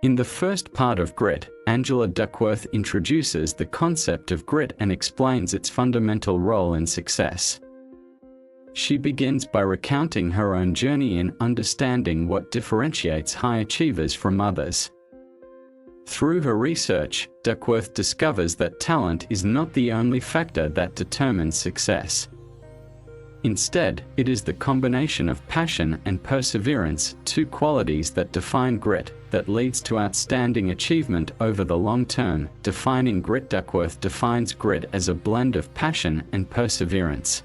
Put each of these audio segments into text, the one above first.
In the first part of Grit, Angela Duckworth introduces the concept of grit and explains its fundamental role in success. She begins by recounting her own journey in understanding what differentiates high achievers from others. Through her research, Duckworth discovers that talent is not the only factor that determines success. Instead, it is the combination of passion and perseverance, two qualities that define grit, that leads to outstanding achievement over the long term. Defining grit, Duckworth defines grit as a blend of passion and perseverance.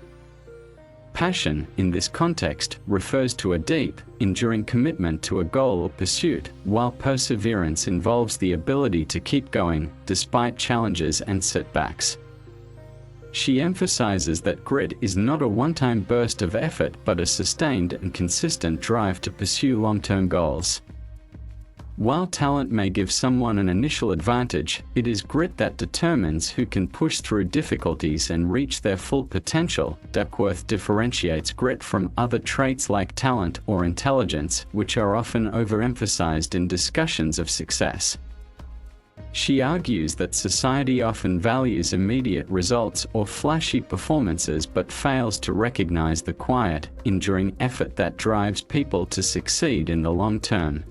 Passion, in this context, refers to a deep, enduring commitment to a goal or pursuit, while perseverance involves the ability to keep going, despite challenges and setbacks. She emphasizes that grit is not a one-time burst of effort but a sustained and consistent drive to pursue long-term goals. While talent may give someone an initial advantage, it is grit that determines who can push through difficulties and reach their full potential. Duckworth differentiates grit from other traits like talent or intelligence, which are often overemphasized in discussions of success. She argues that society often values immediate results or flashy performances but fails to recognize the quiet, enduring effort that drives people to succeed in the long term.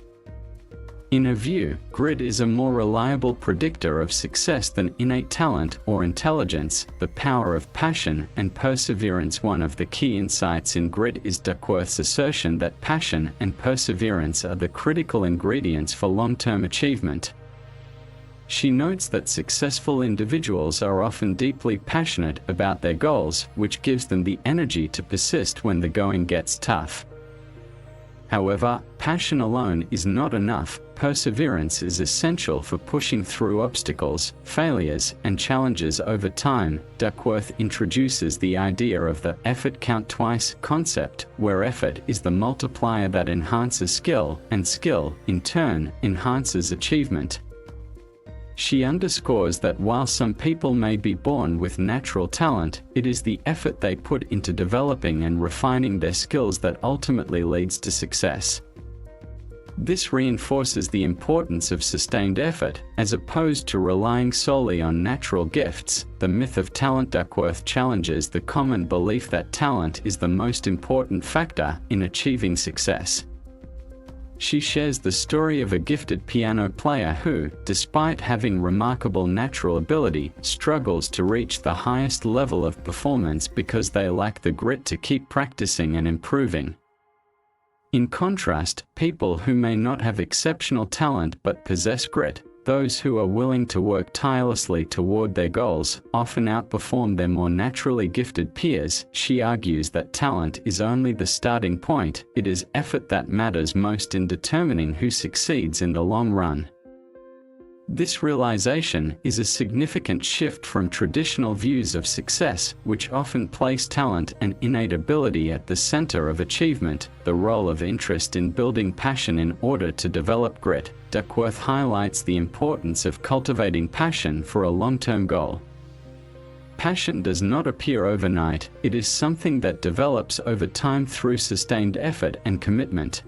In her view, grit is a more reliable predictor of success than innate talent or intelligence. The power of passion and perseverance. One of the key insights in grit is Duckworth's assertion that passion and perseverance are the critical ingredients for long-term achievement. She notes that successful individuals are often deeply passionate about their goals, which gives them the energy to persist when the going gets tough. However, passion alone is not enough. Perseverance is essential for pushing through obstacles, failures, and challenges over time. Duckworth introduces the idea of the effort count twice concept, where effort is the multiplier that enhances skill, and skill, in turn, enhances achievement. She underscores that while some people may be born with natural talent, it is the effort they put into developing and refining their skills that ultimately leads to success. This reinforces the importance of sustained effort, as opposed to relying solely on natural gifts. The myth of talent. Duckworth challenges the common belief that talent is the most important factor in achieving success. She shares the story of a gifted piano player who, despite having remarkable natural ability, struggles to reach the highest level of performance because they lack the grit to keep practicing and improving. In contrast, people who may not have exceptional talent but possess grit, those who are willing to work tirelessly toward their goals, often outperform their more naturally gifted peers. She argues that talent is only the starting point. It is effort that matters most in determining who succeeds in the long run. This realization is a significant shift from traditional views of success, which often place talent and innate ability at the center of achievement. The role of interest in building passion in order to develop grit. Duckworth highlights the importance of cultivating passion for a long-term goal. Passion does not appear overnight. It is something that develops over time through sustained effort and commitment.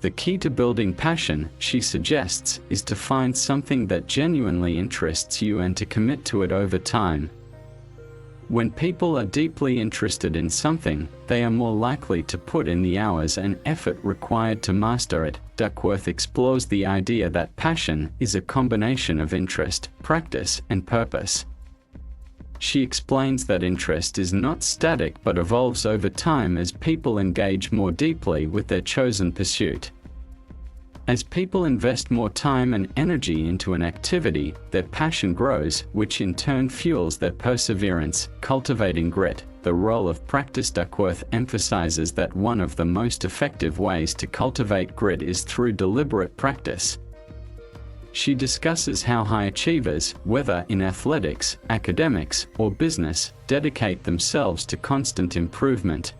The key to building passion, she suggests, is to find something that genuinely interests you and to commit to it over time. When people are deeply interested in something, they are more likely to put in the hours and effort required to master it. Duckworth explores the idea that passion is a combination of interest, practice, and purpose. She explains that interest is not static but evolves over time as people engage more deeply with their chosen pursuit. As people invest more time and energy into an activity, their passion grows, which in turn fuels their perseverance. Cultivating grit. The role of practice. Duckworth emphasizes that one of the most effective ways to cultivate grit is through deliberate practice. She discusses how high achievers, whether in athletics, academics, or business, dedicate themselves to constant improvement.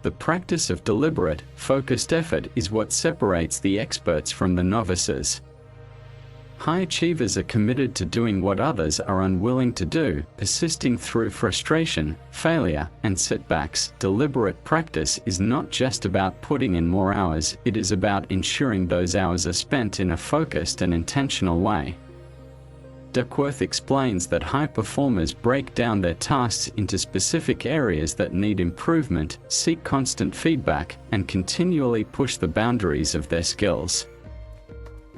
The practice of deliberate, focused effort is what separates the experts from the novices. High achievers are committed to doing what others are unwilling to do, persisting through frustration, failure, and setbacks. Deliberate practice is not just about putting in more hours, it is about ensuring those hours are spent in a focused and intentional way. Duckworth explains that high performers break down their tasks into specific areas that need improvement, seek constant feedback, and continually push the boundaries of their skills.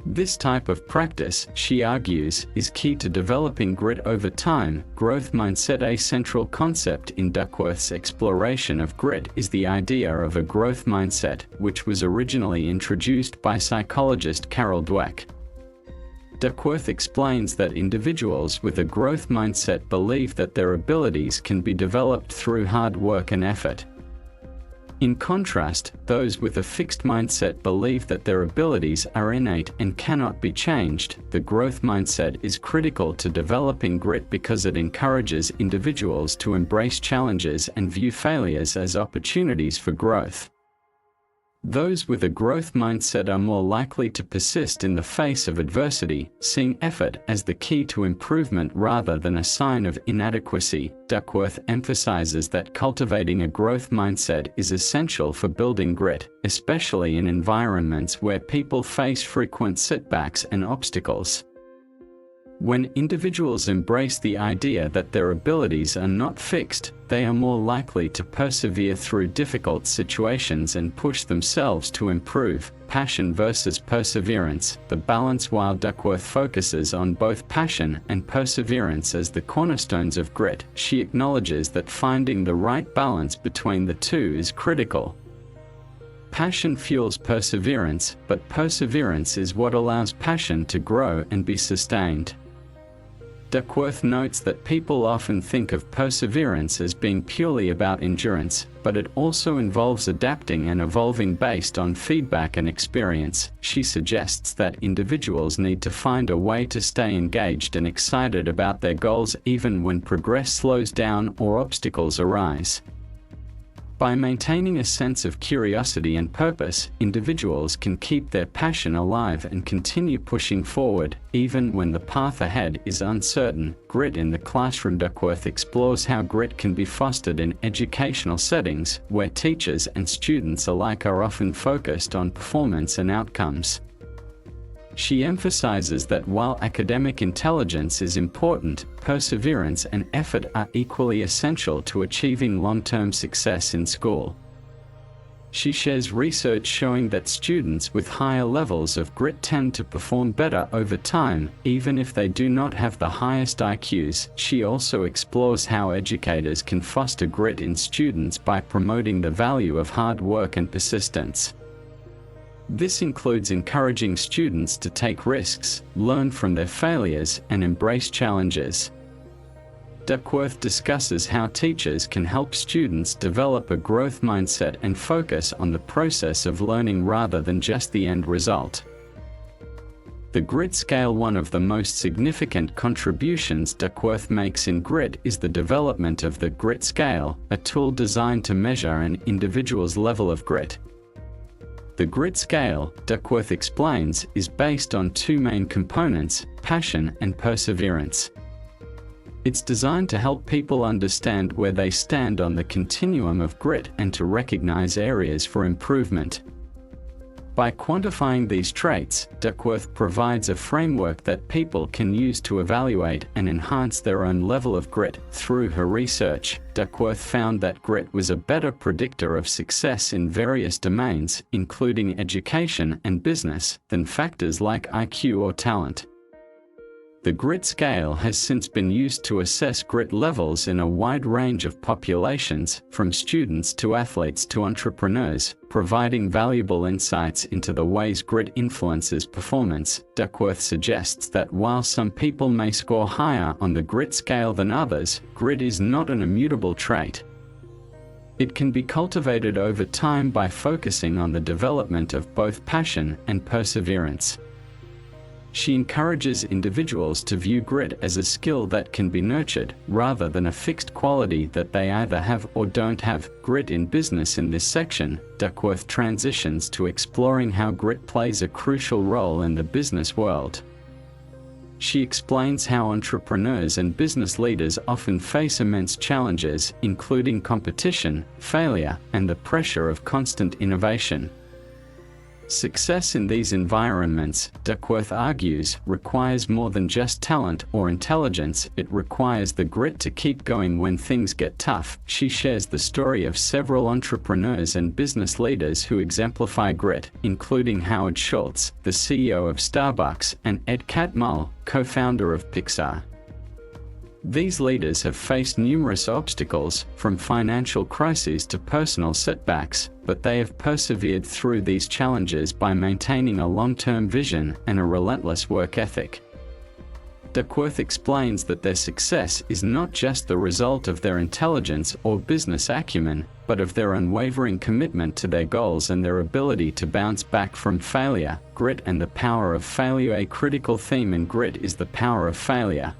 This type of practice, she argues, is key to developing grit over time. Growth mindset. A central concept in Duckworth's exploration of grit is the idea of a growth mindset, which was originally introduced by psychologist Carol Dweck. Duckworth explains that individuals with a growth mindset believe that their abilities can be developed through hard work and effort. In contrast, those with a fixed mindset believe that their abilities are innate and cannot be changed. The growth mindset is critical to developing grit because it encourages individuals to embrace challenges and view failures as opportunities for growth. Those with a growth mindset are more likely to persist in the face of adversity, seeing effort as the key to improvement rather than a sign of inadequacy. Duckworth emphasizes that cultivating a growth mindset is essential for building grit, especially in environments where people face frequent setbacks and obstacles. When individuals embrace the idea that their abilities are not fixed, they are more likely to persevere through difficult situations and push themselves to improve. Passion versus perseverance. The balance. While Duckworth focuses on both passion and perseverance as the cornerstones of grit, she acknowledges that finding the right balance between the two is critical. Passion fuels perseverance, but perseverance is what allows passion to grow and be sustained. Duckworth notes that people often think of perseverance as being purely about endurance, but it also involves adapting and evolving based on feedback and experience. She suggests that individuals need to find a way to stay engaged and excited about their goals even when progress slows down or obstacles arise. By maintaining a sense of curiosity and purpose, individuals can keep their passion alive and continue pushing forward, even when the path ahead is uncertain. Grit in the classroom. Duckworth explores how grit can be fostered in educational settings, where teachers and students alike are often focused on performance and outcomes. She emphasizes that while academic intelligence is important, perseverance and effort are equally essential to achieving long-term success in school. She shares research showing that students with higher levels of grit tend to perform better over time, even if they do not have the highest IQs. She also explores how educators can foster grit in students by promoting the value of hard work and persistence. This includes encouraging students to take risks, learn from their failures, and embrace challenges. Duckworth discusses how teachers can help students develop a growth mindset and focus on the process of learning rather than just the end result. The grit scale. One of the most significant contributions Duckworth makes in grit is the development of the grit scale, a tool designed to measure an individual's level of grit. The grit scale, Duckworth explains, is based on two main components: passion and perseverance. It's designed to help people understand where they stand on the continuum of grit and to recognize areas for improvement. By quantifying these traits, Duckworth provides a framework that people can use to evaluate and enhance their own level of grit. Through her research, Duckworth found that grit was a better predictor of success in various domains, including education and business, than factors like IQ or talent. The grit scale has since been used to assess grit levels in a wide range of populations, from students to athletes to entrepreneurs, providing valuable insights into the ways grit influences performance. Duckworth suggests that while some people may score higher on the grit scale than others, grit is not an immutable trait. It can be cultivated over time by focusing on the development of both passion and perseverance. She encourages individuals to view grit as a skill that can be nurtured, rather than a fixed quality that they either have or don't have. Grit in business. In this section, Duckworth transitions to exploring how grit plays a crucial role in the business world. She explains how entrepreneurs and business leaders often face immense challenges, including competition, failure, and the pressure of constant innovation. Success in these environments, Duckworth argues, requires more than just talent or intelligence. It requires the grit to keep going when things get tough. She shares the story of several entrepreneurs and business leaders who exemplify grit, including Howard Schultz, the CEO of Starbucks, and Ed Catmull, co-founder of Pixar. These leaders have faced numerous obstacles, from financial crises to personal setbacks, but they have persevered through these challenges by maintaining a long-term vision and a relentless work ethic. Duckworth explains that their success is not just the result of their intelligence or business acumen, but of their unwavering commitment to their goals and their ability to bounce back from failure. Grit and the power of failure. A critical theme in Grit is the power of failure.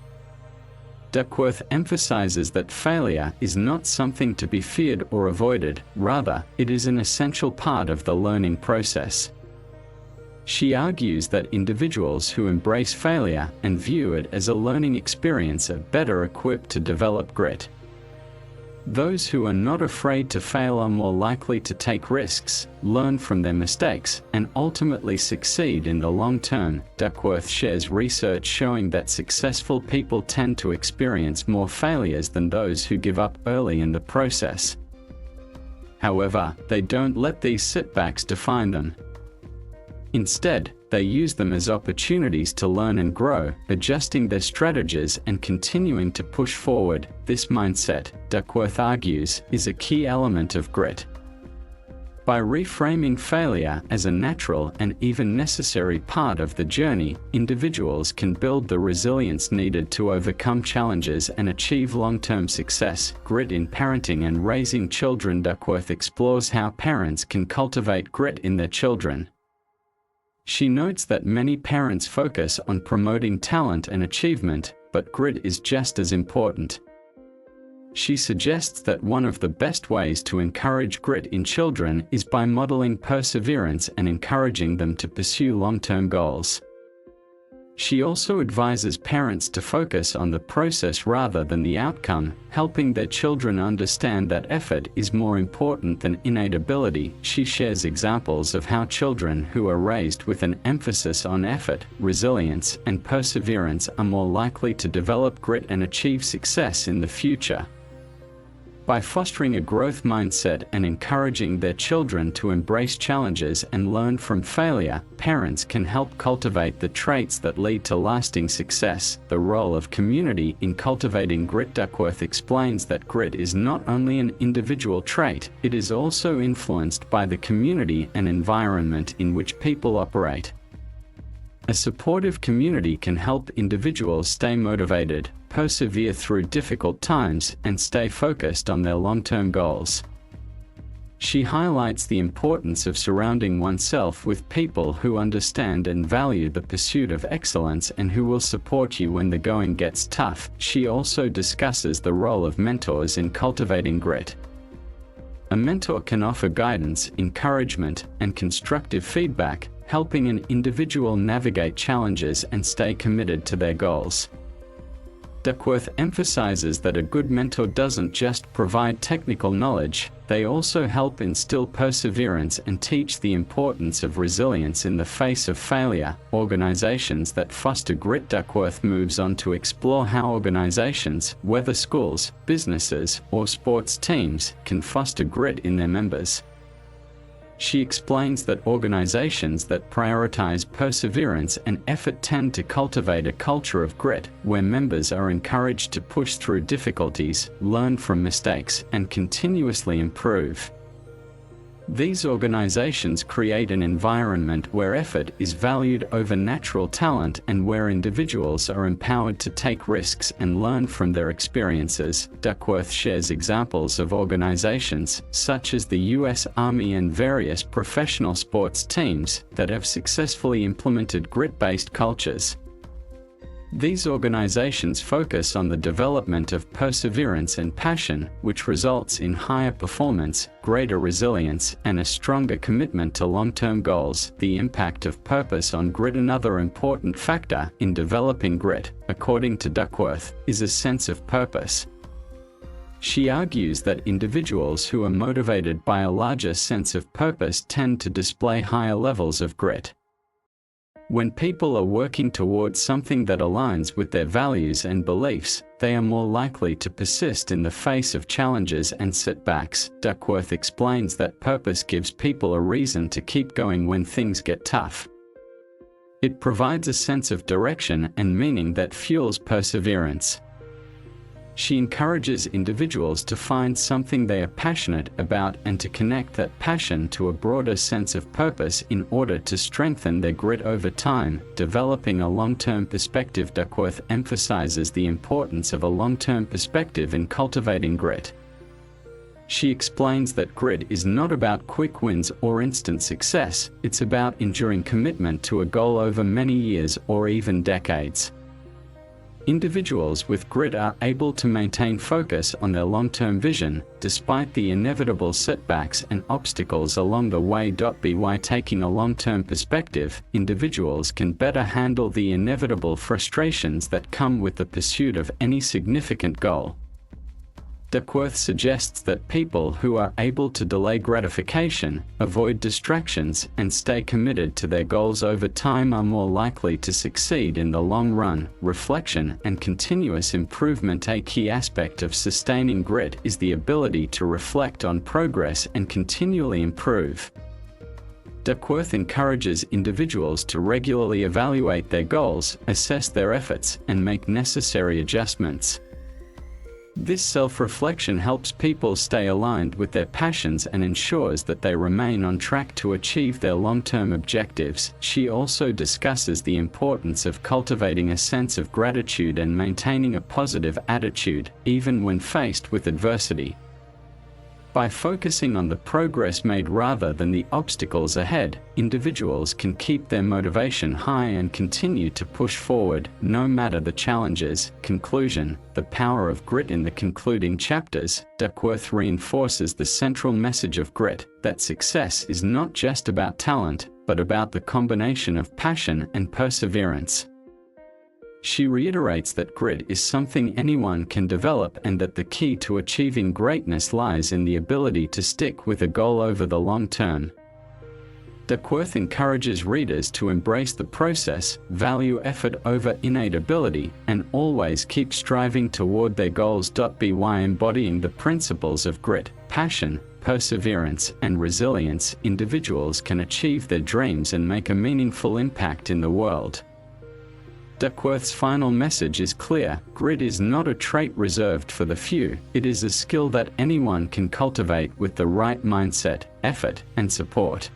Duckworth emphasizes that failure is not something to be feared or avoided, rather, it is an essential part of the learning process. She argues that individuals who embrace failure and view it as a learning experience are better equipped to develop grit. Those who are not afraid to fail are more likely to take risks, learn from their mistakes, and ultimately succeed in the long term. Duckworth shares research showing that successful people tend to experience more failures than those who give up early in the process. However, they don't let these setbacks define them. Instead, they use them as opportunities to learn and grow, adjusting their strategies and continuing to push forward. This mindset, Duckworth argues, is a key element of grit. By reframing failure as a natural and even necessary part of the journey, individuals can build the resilience needed to overcome challenges and achieve long-term success. Grit in parenting and raising children. Duckworth explores how parents can cultivate grit in their children. She notes that many parents focus on promoting talent and achievement, but grit is just as important. She suggests that one of the best ways to encourage grit in children is by modeling perseverance and encouraging them to pursue long-term goals. She also advises parents to focus on the process rather than the outcome, helping their children understand that effort is more important than innate ability. She shares examples of how children who are raised with an emphasis on effort, resilience, and perseverance are more likely to develop grit and achieve success in the future. By fostering a growth mindset and encouraging their children to embrace challenges and learn from failure, parents can help cultivate the traits that lead to lasting success. The role of community in cultivating grit. Duckworth explains that grit is not only an individual trait, it is also influenced by the community and environment in which people operate. A supportive community can help individuals stay motivated, persevere through difficult times, and stay focused on their long-term goals. She highlights the importance of surrounding oneself with people who understand and value the pursuit of excellence and who will support you when the going gets tough. She also discusses the role of mentors in cultivating grit. A mentor can offer guidance, encouragement, and constructive feedback, helping an individual navigate challenges and stay committed to their goals. Duckworth emphasizes that a good mentor doesn't just provide technical knowledge, they also help instill perseverance and teach the importance of resilience in the face of failure. Organizations that foster grit. Duckworth moves on to explore how organizations, whether schools, businesses, or sports teams, can foster grit in their members. She explains that organizations that prioritize perseverance and effort tend to cultivate a culture of grit, where members are encouraged to push through difficulties, learn from mistakes, and continuously improve. These organizations create an environment where effort is valued over natural talent and where individuals are empowered to take risks and learn from their experiences. Duckworth shares examples of organizations, such as the U.S. Army and various professional sports teams, that have successfully implemented grit-based cultures. These organizations focus on the development of perseverance and passion, which results in higher performance, greater resilience, and a stronger commitment to long-term goals. The impact of purpose on grit. Another important factor in developing grit, according to Duckworth, is a sense of purpose. She argues that individuals who are motivated by a larger sense of purpose tend to display higher levels of grit. When people are working towards something that aligns with their values and beliefs, they are more likely to persist in the face of challenges and setbacks. Duckworth explains that purpose gives people a reason to keep going when things get tough. It provides a sense of direction and meaning that fuels perseverance. She encourages individuals to find something they are passionate about and to connect that passion to a broader sense of purpose in order to strengthen their grit over time. Developing a long-term perspective. Duckworth emphasizes the importance of a long-term perspective in cultivating grit. She explains that grit is not about quick wins or instant success, it's about enduring commitment to a goal over many years or even decades. Individuals with grit are able to maintain focus on their long-term vision, despite the inevitable setbacks and obstacles along the way. By taking a long-term perspective, individuals can better handle the inevitable frustrations that come with the pursuit of any significant goal. Duckworth suggests that people who are able to delay gratification, avoid distractions, and stay committed to their goals over time are more likely to succeed in the long run. Reflection and continuous improvement. A key aspect of sustaining grit is the ability to reflect on progress and continually improve. Duckworth encourages individuals to regularly evaluate their goals, assess their efforts, and make necessary adjustments. This self-reflection helps people stay aligned with their passions and ensures that they remain on track to achieve their long-term objectives. She also discusses the importance of cultivating a sense of gratitude and maintaining a positive attitude, even when faced with adversity. By focusing on the progress made rather than the obstacles ahead, individuals can keep their motivation high and continue to push forward, no matter the challenges. Conclusion: the power of grit. In the concluding chapters, Duckworth reinforces the central message of grit, that success is not just about talent, but about the combination of passion and perseverance. She reiterates that grit is something anyone can develop and that the key to achieving greatness lies in the ability to stick with a goal over the long term. Duckworth encourages readers to embrace the process, value effort over innate ability, and always keep striving toward their goals. By embodying the principles of grit, passion, perseverance, and resilience, individuals can achieve their dreams and make a meaningful impact in the world. Duckworth's final message is clear: grit is not a trait reserved for the few, it is a skill that anyone can cultivate with the right mindset, effort, and support.